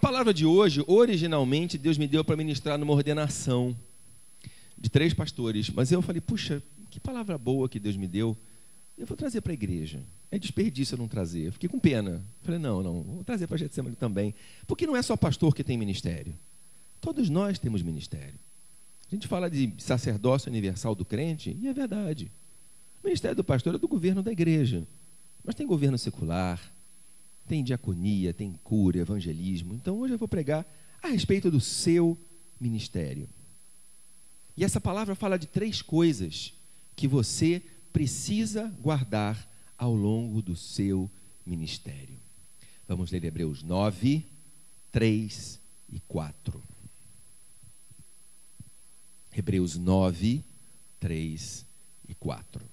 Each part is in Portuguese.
palavra de hoje, originalmente, Deus me deu para ministrar numa ordenação de 3 pastores. Mas eu falei, puxa, que palavra boa que Deus me deu. Eu vou trazer para a igreja. É desperdício eu não trazer. Eu fiquei com pena. Falei, não, vou trazer para a Getsemane também. Porque não é só pastor que tem ministério. Todos nós temos ministério. A gente fala de sacerdócio universal do crente, e é verdade. O ministério do pastor é do governo da igreja. Mas tem governo secular, tem diaconia, tem cura, evangelismo. Então hoje eu vou pregar a respeito do seu ministério. E essa palavra fala de 3 coisas que você precisa guardar ao longo do seu ministério. Vamos ler Hebreus 9, 3 e 4. Hebreus 9, 3 e 4.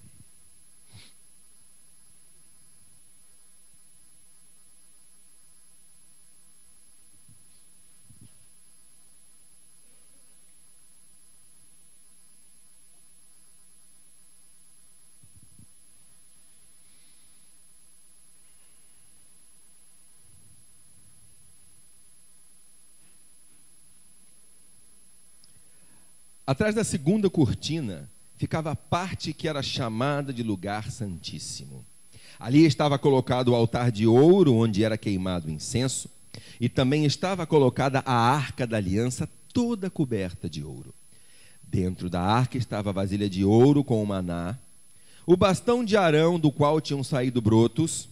Atrás da segunda cortina ficava a parte que era chamada de lugar santíssimo. Ali estava colocado o altar de ouro, onde era queimado o incenso, e também estava colocada a arca da aliança, toda coberta de ouro. Dentro da arca estava a vasilha de ouro com o maná, o bastão de Arão, do qual tinham saído brotos,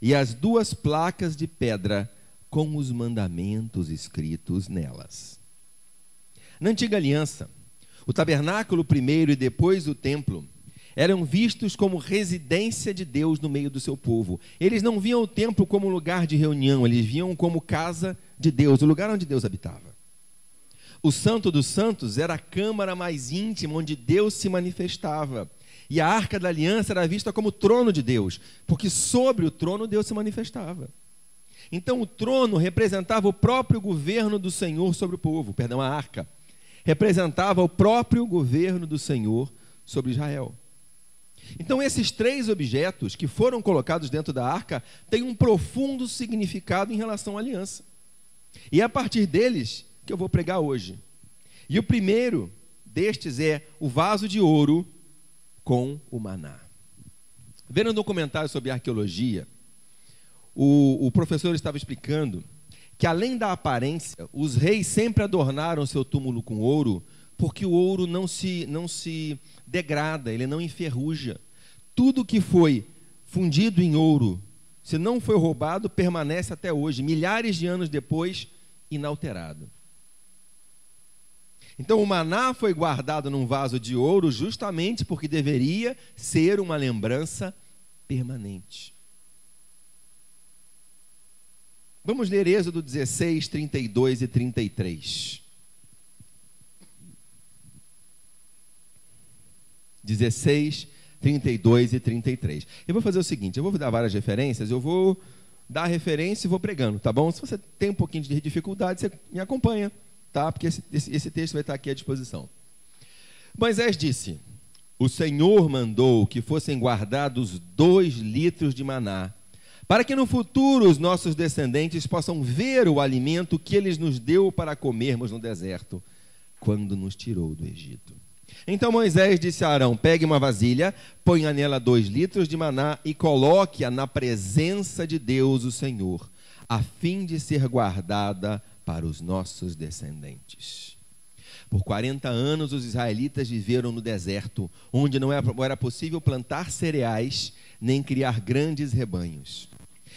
e as 2 placas de pedra com os mandamentos escritos nelas. Na antiga aliança, o tabernáculo primeiro e depois o templo eram vistos como residência de Deus no meio do seu povo. Eles não viam o templo como lugar de reunião, eles viam como casa de Deus, o lugar onde Deus habitava. O Santo dos Santos era a câmara mais íntima onde Deus se manifestava. E a Arca da Aliança era vista como o trono de Deus, porque sobre o trono Deus se manifestava. Então o trono representava o próprio governo do Senhor sobre o povo, a arca representava o próprio governo do Senhor sobre Israel. Então esses 3 objetos que foram colocados dentro da arca têm um profundo significado em relação à aliança. E é a partir deles que eu vou pregar hoje. E o primeiro destes é o vaso de ouro com o maná. Vendo um documentário sobre arqueologia, o professor estava explicando que além da aparência, os reis sempre adornaram seu túmulo com ouro, porque o ouro não se degrada, ele não enferruja. Tudo que foi fundido em ouro, se não foi roubado, permanece até hoje, milhares de anos depois, inalterado. Então o maná foi guardado num vaso de ouro justamente porque deveria ser uma lembrança permanente. Vamos ler Êxodo 16, 32 e 33. 16, 32 e 33. Eu vou fazer o seguinte, eu vou dar várias referências, eu vou dar a referência e vou pregando, tá bom? Se você tem um pouquinho de dificuldade, você me acompanha, tá? Porque esse texto vai estar aqui à disposição. Moisés disse, o Senhor mandou que fossem guardados 2 litros de maná, para que no futuro os nossos descendentes possam ver o alimento que Ele nos deu para comermos no deserto, quando nos tirou do Egito. Então Moisés disse a Arão, pegue uma vasilha, ponha nela 2 litros de maná e coloque-a na presença de Deus, o Senhor, a fim de ser guardada para os nossos descendentes. Por 40 anos os israelitas viveram no deserto, onde não era possível plantar cereais, nem criar grandes rebanhos.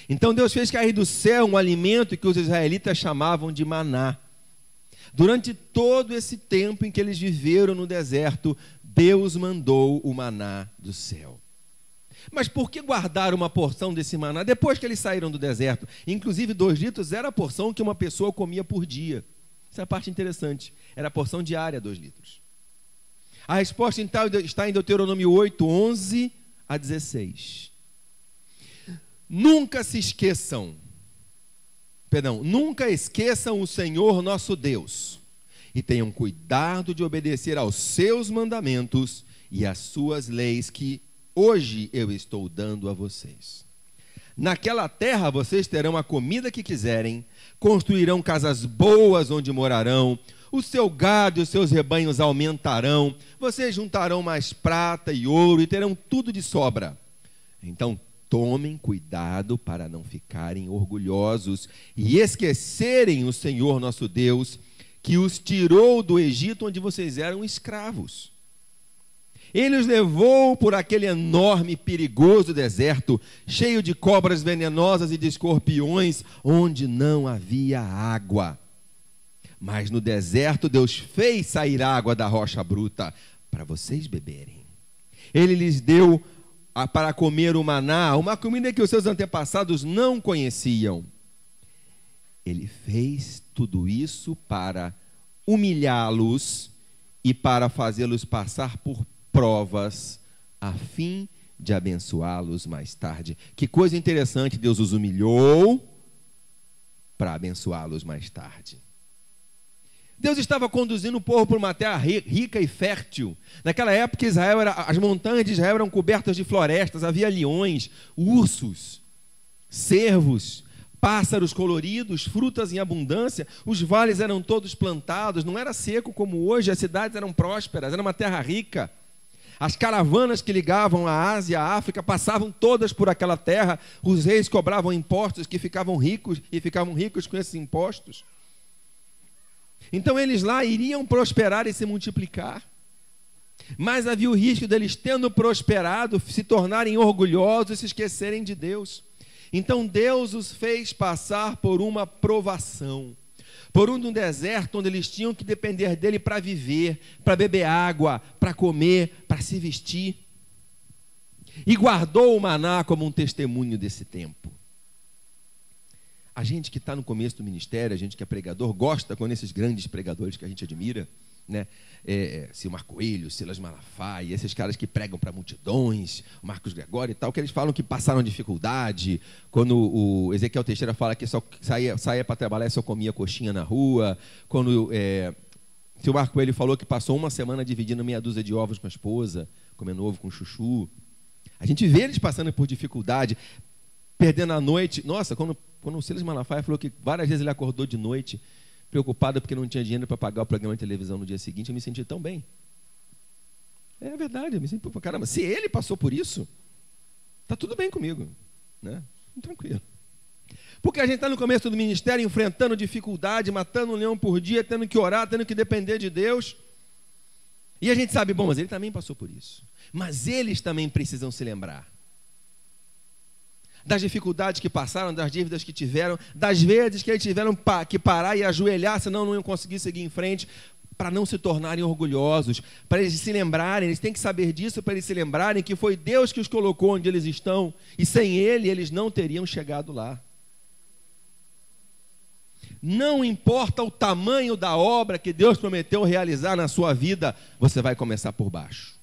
Então Deus fez cair do céu um alimento que os israelitas chamavam de maná. Durante todo esse tempo em que eles viveram no deserto, Deus mandou o maná do céu. Mas por que guardar uma porção desse maná depois que eles saíram do deserto? Inclusive 2 litros era a porção que uma pessoa comia por dia. Essa é a parte interessante. Era a porção diária, 2 litros. A resposta então está em Deuteronômio 8, 11 a 16. Nunca esqueçam o Senhor nosso Deus e tenham cuidado de obedecer aos seus mandamentos e às suas leis que hoje eu estou dando a vocês. Naquela terra vocês terão a comida que quiserem, construirão casas boas onde morarão, o seu gado e os seus rebanhos aumentarão, vocês juntarão mais prata e ouro e terão tudo de sobra. Então tomem cuidado para não ficarem orgulhosos e esquecerem o Senhor nosso Deus, que os tirou do Egito onde vocês eram escravos. Ele os levou por aquele enorme e perigoso deserto, cheio de cobras venenosas e de escorpiões, onde não havia água. Mas no deserto Deus fez sair água da rocha bruta para vocês beberem. Ele lhes deu para comer o maná, uma comida que os seus antepassados não conheciam. Ele fez tudo isso para humilhá-los e para fazê-los passar por provas, a fim de abençoá-los mais tarde. Que coisa interessante, Deus os humilhou para abençoá-los mais tarde. Deus estava conduzindo o povo por uma terra rica e fértil. Naquela época, as montanhas de Israel eram cobertas de florestas, havia leões, ursos, cervos, pássaros coloridos, frutas em abundância, os vales eram todos plantados, não era seco como hoje, as cidades eram prósperas, era uma terra rica. As caravanas que ligavam a Ásia e a África passavam todas por aquela terra, os reis cobravam impostos que ficavam ricos com esses impostos. Então eles lá iriam prosperar e se multiplicar. Mas havia o risco deles, tendo prosperado, se tornarem orgulhosos e se esquecerem de Deus. Então Deus os fez passar por uma provação, por um deserto onde eles tinham que depender dele para viver, para beber água, para comer, para se vestir. E guardou o maná como um testemunho desse tempo. A gente que está no começo do ministério, a gente que é pregador, gosta quando esses grandes pregadores que a gente admira, né? Silmar Coelho, Silas Malafaia, esses caras que pregam para multidões, o Marcos Gregório e tal, que eles falam que passaram dificuldade, quando o Ezequiel Teixeira fala que só saía para trabalhar e só comia coxinha na rua, quando Silmar Coelho falou que passou uma semana dividindo meia dúzia de ovos com a esposa, comendo ovo com chuchu. A gente vê eles passando por dificuldade, perdendo a noite. Nossa, quando o Silas Malafaia falou que várias vezes ele acordou de noite, preocupado porque não tinha dinheiro para pagar o programa de televisão no dia seguinte, eu me senti tão bem. É verdade, eu me senti, caramba, se ele passou por isso, está tudo bem comigo, né? Tranquilo. Porque a gente está no começo do ministério, enfrentando dificuldade, matando um leão por dia, tendo que orar, tendo que depender de Deus. E a gente sabe, bom, mas ele também passou por isso. Mas eles também precisam se lembrar das dificuldades que passaram, das dívidas que tiveram, das vezes que eles tiveram que parar e ajoelhar, senão não iam conseguir seguir em frente, para não se tornarem orgulhosos, para eles se lembrarem, eles têm que saber disso, para eles se lembrarem que foi Deus que os colocou onde eles estão, e sem Ele, eles não teriam chegado lá. Não importa o tamanho da obra que Deus prometeu realizar na sua vida, você vai começar por baixo.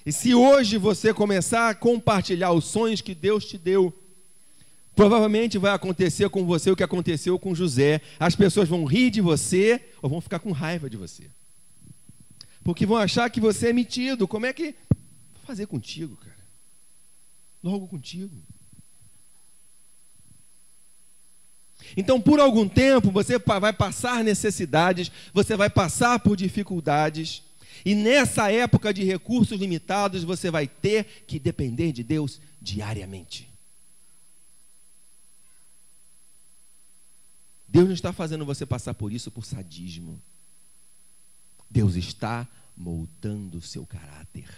E se hoje você começar a compartilhar os sonhos que Deus te deu, provavelmente vai acontecer com você o que aconteceu com José. As pessoas vão rir de você ou vão ficar com raiva de você. Porque vão achar que você é metido. Como é que... Vou fazer contigo, cara. Logo contigo. Então, por algum tempo, você vai passar necessidades, você vai passar por dificuldades. E nessa época de recursos limitados, você vai ter que depender de Deus diariamente. Deus não está fazendo você passar por isso por sadismo. Deus está moldando o seu caráter.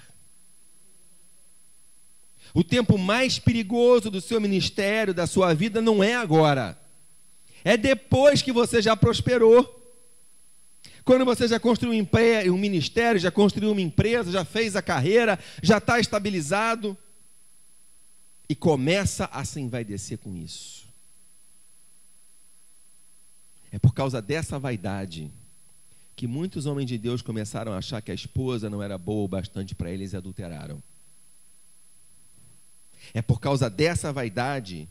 O tempo mais perigoso do seu ministério, da sua vida, não é agora. É depois que você já prosperou. Quando você já construiu um ministério, já construiu uma empresa, já fez a carreira, já está estabilizado e começa a se envaidecer com isso. É por causa dessa vaidade que muitos homens de Deus começaram a achar que a esposa não era boa o bastante para eles e adulteraram. É por causa dessa vaidade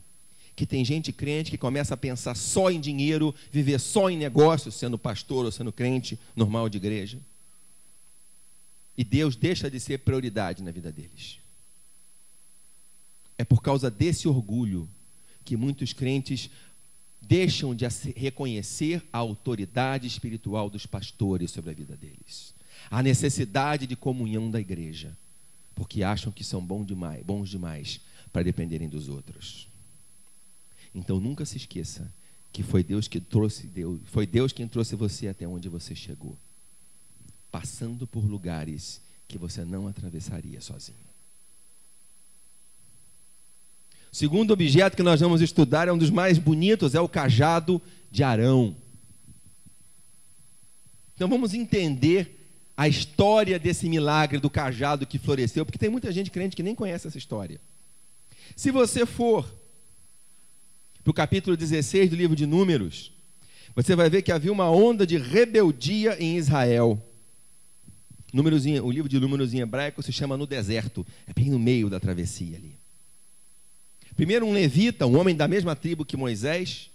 que tem gente crente que começa a pensar só em dinheiro, viver só em negócio, sendo pastor ou sendo crente normal de igreja. E Deus deixa de ser prioridade na vida deles. É por causa desse orgulho que muitos crentes deixam de reconhecer a autoridade espiritual dos pastores sobre a vida deles, a necessidade de comunhão da igreja, porque acham que são bons demais para dependerem dos outros. Então nunca se esqueça que foi Deus quem trouxe você até onde você chegou, passando por lugares que você não atravessaria sozinho. O segundo objeto que nós vamos estudar é um dos mais bonitos, é o cajado de Arão. Então vamos entender a história desse milagre do cajado que floresceu, porque tem muita gente crente que nem conhece essa história. Se você for para o capítulo 16 do livro de Números, você vai ver que havia uma onda de rebeldia em Israel. O livro de Números em hebraico se chama No Deserto, é bem no meio da travessia ali. Primeiro um levita, um homem da mesma tribo que Moisés,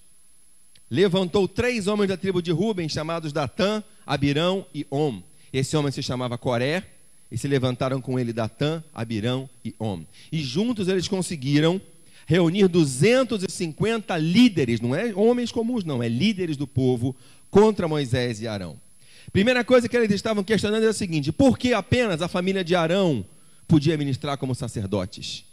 levantou 3 homens da tribo de Ruben, chamados Datã, Abirão e Om. Esse homem se chamava Coré, e se levantaram com ele Datã, Abirão e Om. E juntos eles conseguiram reunir 250 líderes, não é homens comuns não, é líderes do povo, contra Moisés e Arão. Primeira coisa que eles estavam questionando era a seguinte: por que apenas a família de Arão podia ministrar como sacerdotes?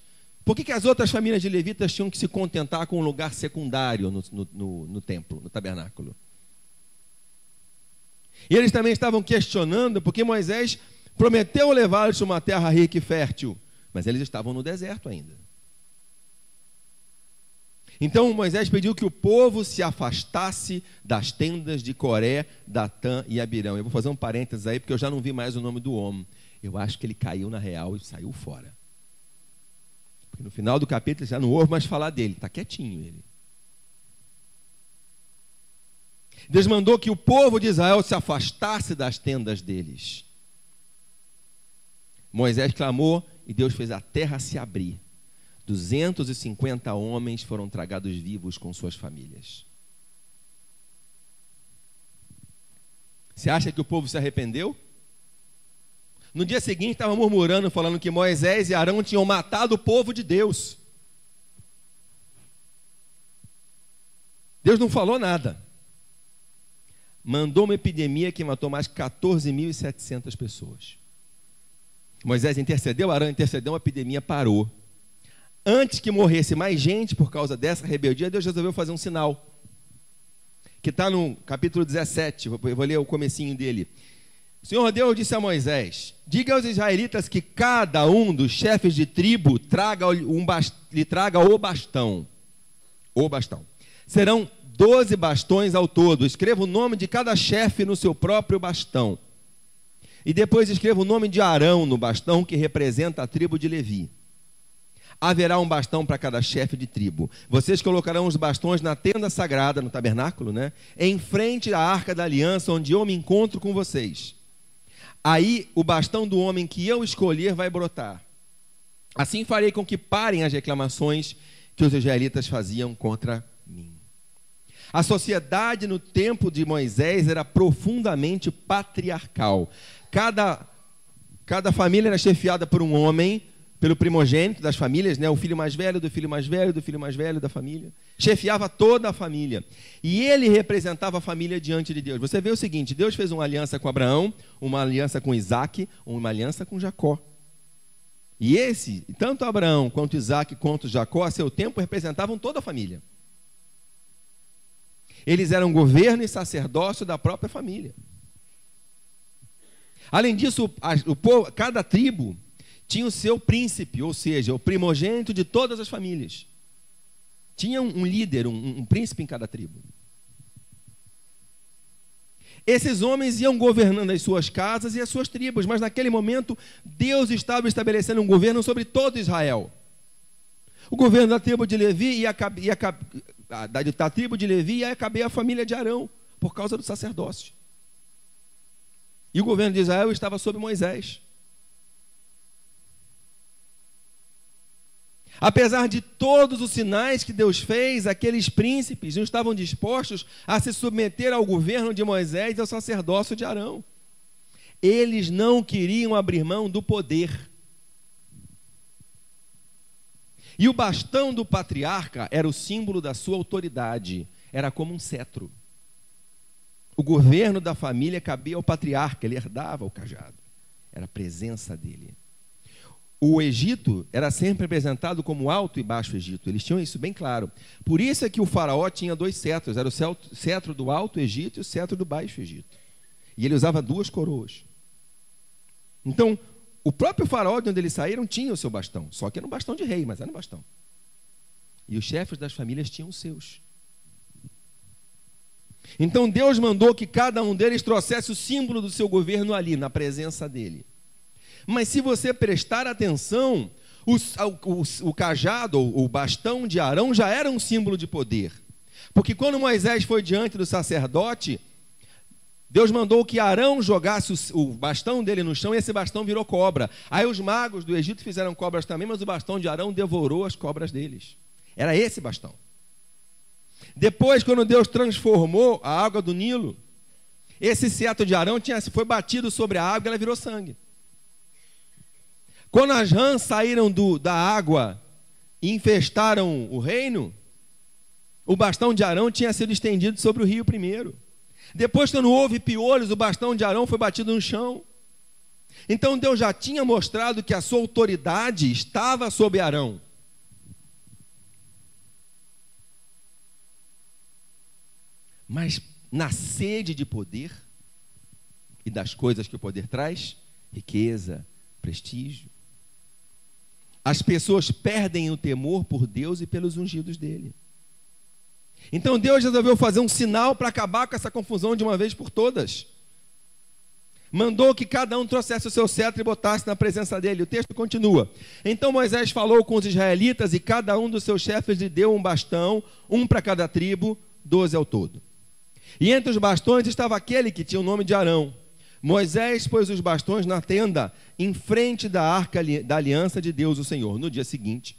Por que as outras famílias de levitas tinham que se contentar com um lugar secundário no templo, no tabernáculo? E eles também estavam questionando porque Moisés prometeu levá-los a uma terra rica e fértil, mas eles estavam no deserto ainda. Então Moisés pediu que o povo se afastasse das tendas de Coré, Datã e Abirão. Eu vou fazer um parênteses aí, porque eu já não vi mais o nome do homem. Eu acho que ele caiu na real e saiu fora. Porque no final do capítulo já não ouve mais falar dele, está quietinho ele. Deus mandou que o povo de Israel se afastasse das tendas deles. Moisés clamou e Deus fez a terra se abrir. 250 homens foram tragados vivos com suas famílias. Você acha que o povo se arrependeu? No dia seguinte estavam murmurando, falando que Moisés e Arão tinham matado o povo de Deus. Deus não falou nada. Mandou uma epidemia que matou mais 14.700 pessoas. Moisés intercedeu, Arão intercedeu, a epidemia parou. Antes que morresse mais gente por causa dessa rebeldia, Deus resolveu fazer um sinal, que está no capítulo 17, eu vou ler o comecinho dele. O Senhor Deus disse a Moisés: diga aos israelitas que cada um dos chefes de tribo lhe traga o bastão. O bastão. Serão 12 bastões ao todo. Escreva o nome de cada chefe no seu próprio bastão. E depois escreva o nome de Arão no bastão que representa a tribo de Levi. Haverá um bastão para cada chefe de tribo. Vocês colocarão os bastões na tenda sagrada, no tabernáculo, em frente à arca da aliança, onde eu me encontro com vocês. Aí o bastão do homem que eu escolher vai brotar. Assim farei com que parem as reclamações que os israelitas faziam contra mim. A sociedade no tempo de Moisés era profundamente patriarcal. Cada família era chefiada por um homem, pelo primogênito das famílias, o filho mais velho do filho mais velho do filho mais velho da família. Chefiava toda a família. E ele representava a família diante de Deus. Você vê o seguinte: Deus fez uma aliança com Abraão, uma aliança com Isaac, uma aliança com Jacó. E tanto Abraão quanto Isaac quanto Jacó, a seu tempo, representavam toda a família. Eles eram governo e sacerdócio da própria família. Além disso, cada tribo tinha o seu príncipe, ou seja, o primogênito de todas as famílias. Tinha um líder, um príncipe em cada tribo. Esses homens iam governando as suas casas e as suas tribos, mas naquele momento Deus estava estabelecendo um governo sobre todo Israel. O governo da tribo de Levi da tribo de Levi ia caber a família de Arão, por causa do sacerdócio. E o governo de Israel estava sob Moisés. Apesar de todos os sinais que Deus fez, aqueles príncipes não estavam dispostos a se submeter ao governo de Moisés e ao sacerdócio de Arão. Eles não queriam abrir mão do poder. E o bastão do patriarca era o símbolo da sua autoridade, era como um cetro. O governo da família cabia ao patriarca, ele herdava o cajado, era a presença dele. O Egito era sempre representado como Alto e Baixo Egito, eles tinham isso bem claro. Por isso é que o faraó tinha dois cetros, era o cetro do Alto Egito e o cetro do Baixo Egito. E ele usava duas coroas. Então, o próprio faraó, de onde eles saíram, tinha o seu bastão, só que era um bastão de rei, mas era um bastão. E os chefes das famílias tinham os seus. Então Deus mandou que cada um deles trouxesse o símbolo do seu governo ali, na presença dele. Mas se você prestar atenção, o cajado, ou o bastão de Arão, já era um símbolo de poder. Porque quando Moisés foi diante do sacerdote, Deus mandou que Arão jogasse o bastão dele no chão e esse bastão virou cobra. Aí os magos do Egito fizeram cobras também, mas o bastão de Arão devorou as cobras deles. Era esse bastão. Depois, quando Deus transformou a água do Nilo, esse cetro de Arão foi batido sobre a água e ela virou sangue. Quando as rãs saíram da água e infestaram o reino, o bastão de Arão tinha sido estendido sobre o rio primeiro. Depois, quando houve piolhos, o bastão de Arão foi batido no chão. Então Deus já tinha mostrado que a sua autoridade estava sobre Arão. Mas na sede de poder e das coisas que o poder traz, riqueza, prestígio, as pessoas perdem o temor por Deus e pelos ungidos dele. Então Deus resolveu fazer um sinal para acabar com essa confusão de uma vez por todas. Mandou que cada um trouxesse o seu cetro e botasse na presença dele. O texto continua. Então Moisés falou com os israelitas e cada um dos seus chefes lhe deu um bastão, um para cada tribo, 12 ao todo. E entre os bastões estava aquele que tinha o nome de Arão. Moisés pôs os bastões na tenda, em frente da arca da aliança de Deus, o Senhor. No dia seguinte,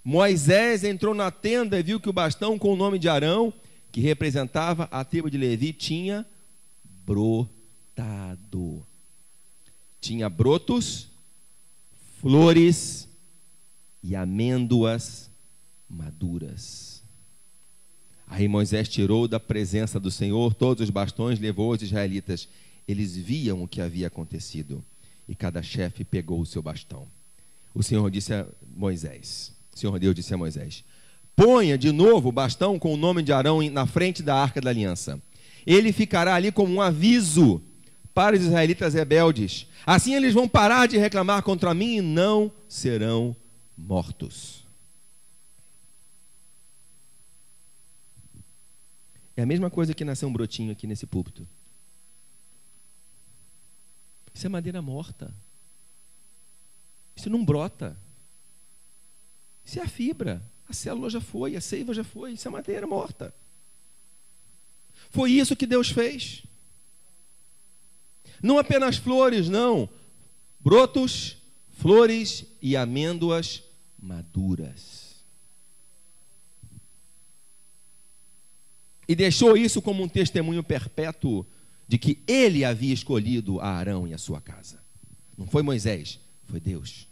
Moisés entrou na tenda e viu que o bastão com o nome de Arão, que representava a tribo de Levi, tinha brotado. Tinha brotos, flores e amêndoas maduras. Aí Moisés tirou da presença do Senhor todos os bastões, levou os israelitas. Eles viam o que havia acontecido e cada chefe pegou o seu bastão. O Senhor disse a Moisés, o Senhor Deus disse a Moisés: ponha de novo o bastão com o nome de Arão na frente da arca da aliança. Ele ficará ali como um aviso para os israelitas rebeldes. Assim eles vão parar de reclamar contra mim e não serão mortos. É a mesma coisa que nascer um brotinho aqui nesse púlpito. Isso é madeira morta. Isso não brota. Isso é a fibra. A célula já foi, a seiva já foi. Isso é madeira morta. Foi isso que Deus fez. Não apenas flores, não. Brotos, flores e amêndoas maduras. E deixou isso como um testemunho perpétuo de que ele havia escolhido a Arão e a sua casa. Não foi Moisés, foi Deus.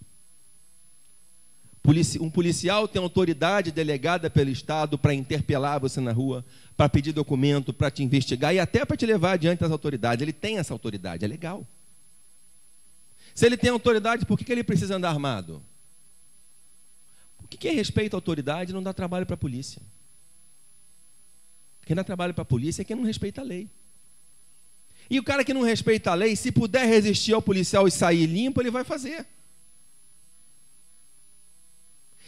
Um policial tem autoridade delegada pelo Estado para interpelar você na rua, para pedir documento, para te investigar e até para te levar adiante das autoridades. Ele tem essa autoridade, é legal. Se ele tem autoridade, por que ele precisa andar armado? Porque quem respeita a autoridade não dá trabalho para a polícia. Quem dá trabalho para a polícia é quem não respeita a lei. E o cara que não respeita a lei, se puder resistir ao policial e sair limpo, ele vai fazer.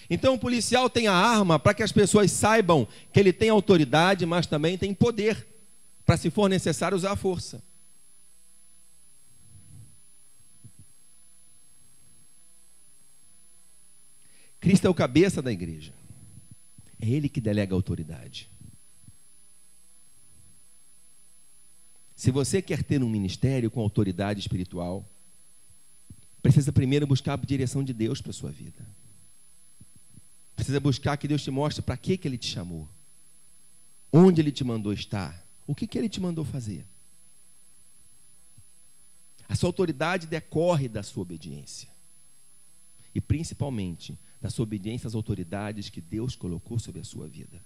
Então o policial tem a arma para que as pessoas saibam que ele tem autoridade, mas também tem poder, para se for necessário usar a força. Cristo é o cabeça da igreja. É ele que delega a autoridade. Se você quer ter um ministério com autoridade espiritual, precisa primeiro buscar a direção de Deus para a sua vida. Precisa buscar que Deus te mostre para que Ele te chamou. Onde Ele te mandou estar. O que Ele te mandou fazer. A sua autoridade decorre da sua obediência. e principalmente da sua obediência às autoridades que Deus colocou sobre a sua vida.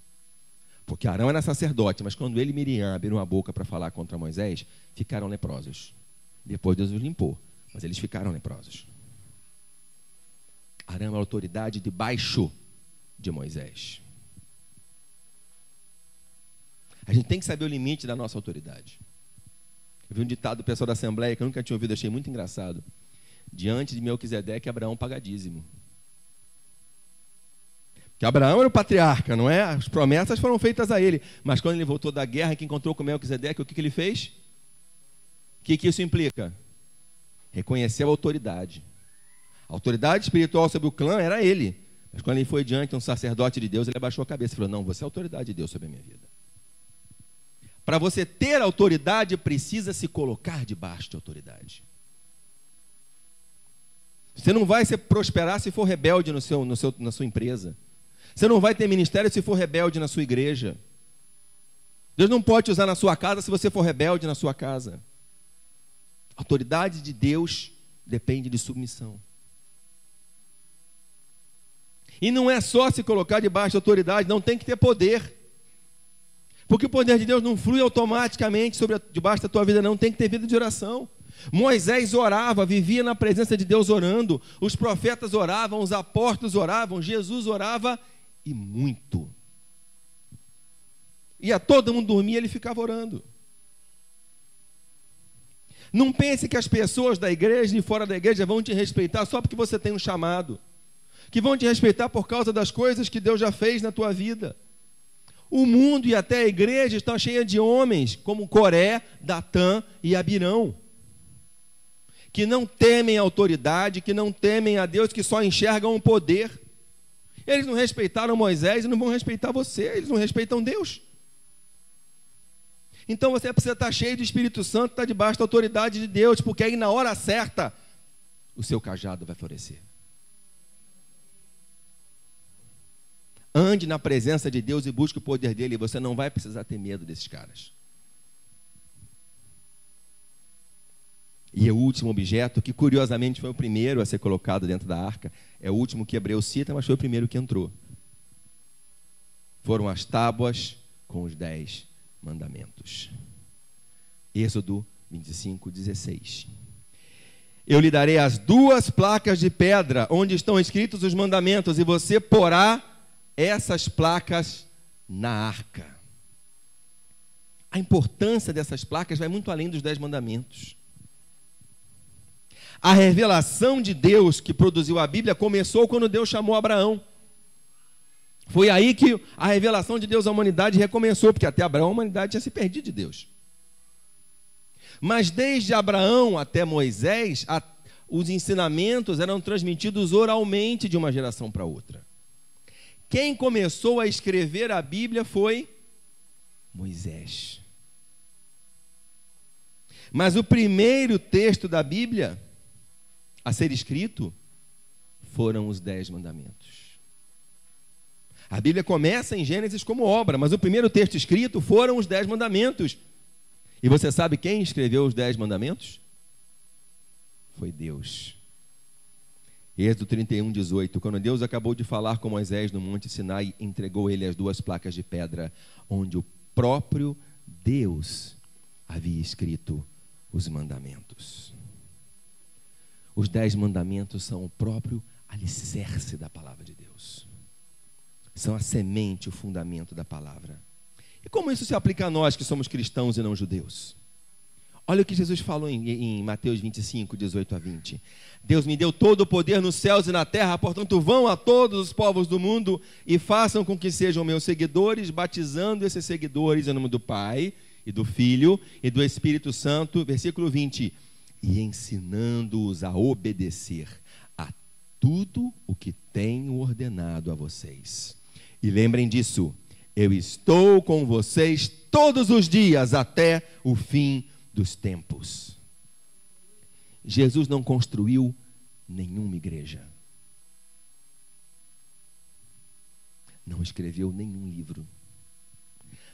Porque Arão era sacerdote, mas quando ele e Miriam abriram a boca para falar contra Moisés, ficaram leprosos. Depois Deus os limpou, mas eles ficaram leprosos. Arão era a autoridade debaixo de Moisés. A gente tem que saber o limite da nossa autoridade. Eu vi um ditado do pessoal da Assembleia que eu nunca tinha ouvido, achei muito engraçado. Diante de Melquisedeque, Abraão paga dízimo. Que Abraão era o patriarca, não é? As promessas foram feitas a ele. Mas quando ele voltou da guerra, que encontrou com Melquisedeque, o que ele fez? O que isso implica? Reconheceu a autoridade. A autoridade espiritual sobre o clã era ele. Mas quando ele foi diante de um sacerdote de Deus, ele abaixou a cabeça e falou, não, você é a autoridade de Deus sobre a minha vida. Para você ter autoridade, precisa se colocar debaixo de autoridade. Você não vai prosperar se for rebelde na sua empresa. Você não vai ter ministério se for rebelde na sua igreja. Deus não pode te usar na sua casa se você for rebelde na sua casa. A autoridade de Deus depende de submissão. E não é só se colocar debaixo de autoridade, não tem que ter poder. Porque o poder de Deus não flui automaticamente debaixo da tua vida, não tem que ter vida de oração. Moisés orava, vivia na presença de Deus orando, os profetas oravam, os apóstolos oravam, Jesus orava e muito. Ia todo mundo dormir, ele ficava orando. Não pense que as pessoas da igreja e fora da igreja vão te respeitar só porque você tem um chamado, que vão te respeitar por causa das coisas que Deus já fez na tua vida. O mundo e até a igreja estão cheias de homens como Coré, Datã e Abirão, que não temem a autoridade, que não temem a Deus, que só enxergam o poder. Eles não respeitaram Moisés e não vão respeitar você, eles não respeitam Deus. Então você precisa estar cheio do Espírito Santo, estar debaixo da autoridade de Deus, porque aí na hora certa, o seu cajado vai florescer. Ande na presença de Deus e busque o poder dele, e você não vai precisar ter medo desses caras. E o último objeto, que curiosamente foi o primeiro a ser colocado dentro da arca, é o último que Hebreus cita, mas foi o primeiro que entrou. Foram as tábuas com os 10 mandamentos. Êxodo 25:16. Eu lhe darei as 2 placas de pedra, onde estão escritos os mandamentos, e você porá essas placas na arca. A importância dessas placas vai muito além dos 10 mandamentos. A revelação de Deus que produziu a Bíblia começou quando Deus chamou Abraão. Foi aí que a revelação de Deus à humanidade recomeçou, porque até Abraão a humanidade tinha se perdido de Deus. Mas desde Abraão até Moisés, os ensinamentos eram transmitidos oralmente de uma geração para outra. Quem começou a escrever a Bíblia foi Moisés. Mas o primeiro texto da Bíblia a ser escrito foram os 10 mandamentos. A Bíblia começa em Gênesis como obra, mas o primeiro texto escrito foram os 10 mandamentos. E você sabe quem escreveu os 10 mandamentos? Foi Deus. Êxodo 31:18, quando Deus acabou de falar com Moisés no Monte Sinai, entregou ele as 2 placas de pedra, onde o próprio Deus havia escrito os mandamentos. Os 10 mandamentos são o próprio alicerce da palavra de Deus. São a semente, o fundamento da palavra. E como isso se aplica a nós que somos cristãos e não judeus? Olha o que Jesus falou em Mateus 25:18-20. Deus me deu todo o poder nos céus e na terra, portanto vão a todos os povos do mundo e façam com que sejam meus seguidores, batizando esses seguidores em nome do Pai e do Filho e do Espírito Santo. Versículo 20. E ensinando-os a obedecer a tudo o que tenho ordenado a vocês. E lembrem disso, eu estou com vocês todos os dias até o fim dos tempos. Jesus não construiu nenhuma igreja. Não escreveu nenhum livro.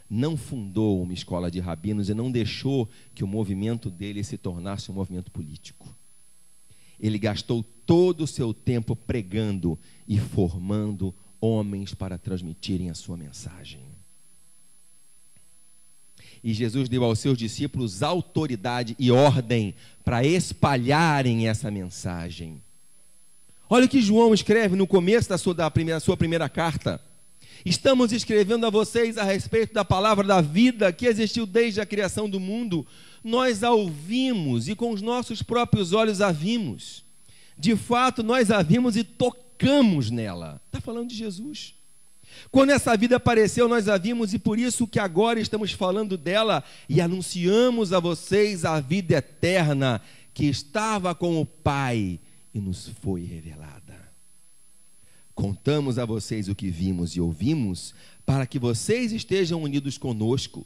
Não fundou uma escola de rabinos e não deixou que o movimento dele se tornasse um movimento político. Ele gastou todo o seu tempo pregando e formando homens para transmitirem a sua mensagem. E Jesus deu aos seus discípulos autoridade e ordem para espalharem essa mensagem. Olha o que João escreve no começo da sua primeira carta. Estamos escrevendo a vocês a respeito da palavra da vida que existiu desde a criação do mundo. Nós a ouvimos e com os nossos próprios olhos a vimos. De fato, nós a vimos e tocamos nela. Está falando de Jesus. Quando essa vida apareceu, nós a vimos e por isso que agora estamos falando dela e anunciamos a vocês a vida eterna que estava com o Pai e nos foi revelada. Contamos a vocês o que vimos e ouvimos para que vocês estejam unidos conosco,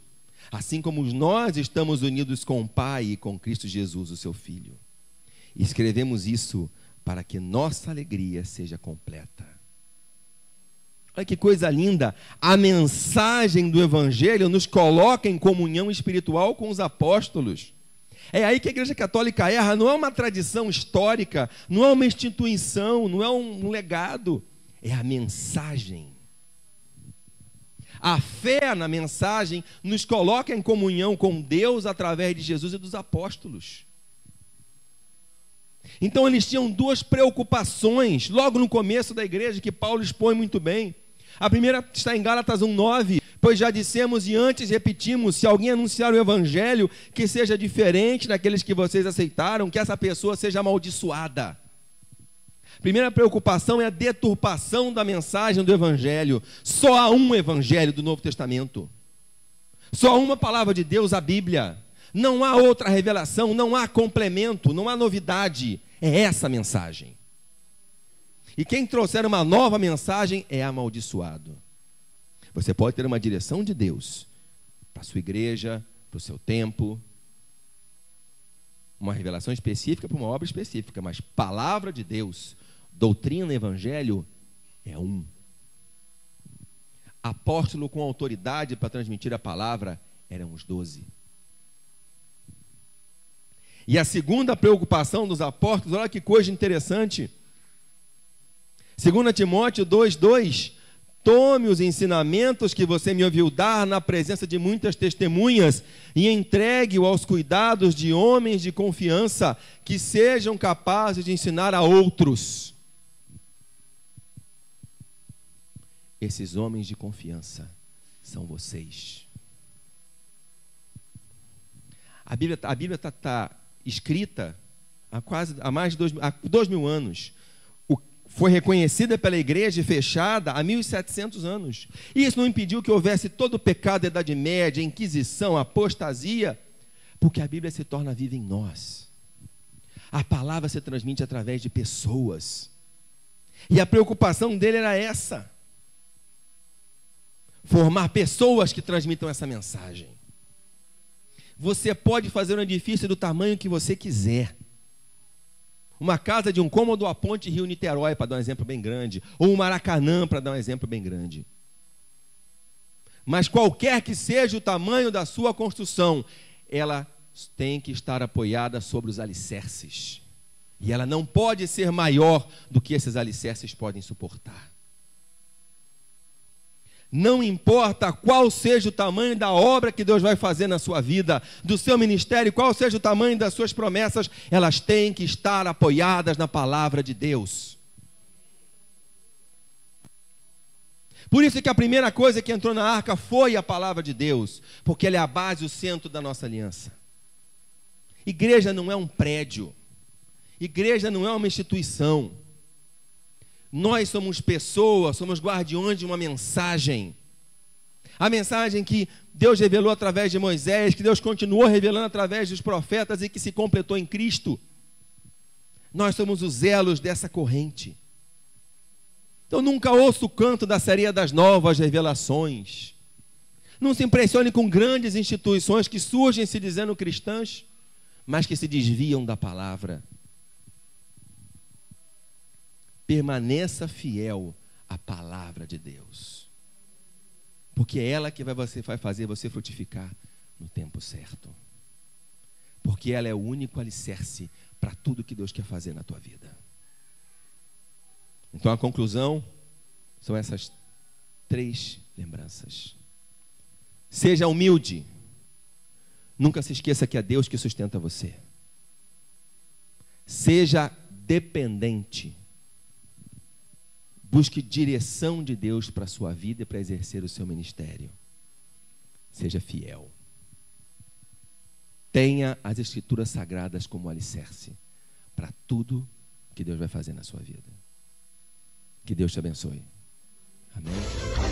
assim como nós estamos unidos com o Pai e com Cristo Jesus, o seu Filho. Escrevemos isso para que nossa alegria seja completa. Olha que coisa linda, a mensagem do Evangelho nos coloca em comunhão espiritual com os apóstolos. É aí que a Igreja Católica erra, não é uma tradição histórica, não é uma instituição, não é um legado, é a mensagem. A fé na mensagem nos coloca em comunhão com Deus através de Jesus e dos apóstolos. Então eles tinham duas preocupações, logo no começo da igreja, que Paulo expõe muito bem. A primeira está em Gálatas 1:9, pois já dissemos e antes repetimos, se alguém anunciar o evangelho que seja diferente daqueles que vocês aceitaram, que essa pessoa seja amaldiçoada. A primeira preocupação é a deturpação da mensagem do evangelho. Só há um evangelho do Novo Testamento. Só há uma palavra de Deus, a Bíblia. Não há outra revelação, não há complemento, não há novidade. É essa a mensagem. E quem trouxer uma nova mensagem é amaldiçoado. Você pode ter uma direção de Deus para a sua igreja, para o seu tempo, uma revelação específica para uma obra específica, mas palavra de Deus, doutrina no evangelho é um. Apóstolo com autoridade para transmitir a palavra eram os 12. E a segunda preocupação dos apóstolos, olha que coisa interessante. 2 Timóteo 2:2, tome os ensinamentos que você me ouviu dar na presença de muitas testemunhas e entregue-o aos cuidados de homens de confiança que sejam capazes de ensinar a outros. Esses homens de confiança são vocês. A Bíblia está escrita há mais de 2.000 anos. Foi reconhecida pela igreja e fechada há 1.700 anos. E isso não impediu que houvesse todo o pecado da Idade Média, Inquisição, apostasia, porque a Bíblia se torna viva em nós. A palavra se transmite através de pessoas. E a preocupação dele era essa: formar pessoas que transmitam essa mensagem. Você pode fazer um edifício do tamanho que você quiser. Uma casa de um cômodo à ponte Rio-Niterói, para dar um exemplo bem grande. Ou um Maracanã, para dar um exemplo bem grande. Mas qualquer que seja o tamanho da sua construção, ela tem que estar apoiada sobre os alicerces. E ela não pode ser maior do que esses alicerces podem suportar. Não importa qual seja o tamanho da obra que Deus vai fazer na sua vida, do seu ministério, qual seja o tamanho das suas promessas, elas têm que estar apoiadas na palavra de Deus. Por isso que a primeira coisa que entrou na arca foi a palavra de Deus, porque ela é a base, o centro da nossa aliança. Igreja não é um prédio, igreja não é uma instituição. Nós somos pessoas, somos guardiões de uma mensagem. A mensagem que Deus revelou através de Moisés, que Deus continuou revelando através dos profetas e que se completou em Cristo. Nós somos os elos dessa corrente. Então nunca ouça o canto da sereia das novas revelações. Não se impressione com grandes instituições que surgem se dizendo cristãs, mas que se desviam da palavra. Permaneça fiel à palavra de Deus, porque é ela que vai fazer você frutificar no tempo certo, porque ela é o único alicerce para tudo que Deus quer fazer na tua vida. Então a conclusão são essas 3 lembranças. Seja humilde. Nunca se esqueça que é Deus que sustenta você. Seja dependente. Busque direção de Deus para a sua vida e para exercer o seu ministério. Seja fiel. Tenha as Escrituras Sagradas como alicerce para tudo que Deus vai fazer na sua vida. Que Deus te abençoe. Amém.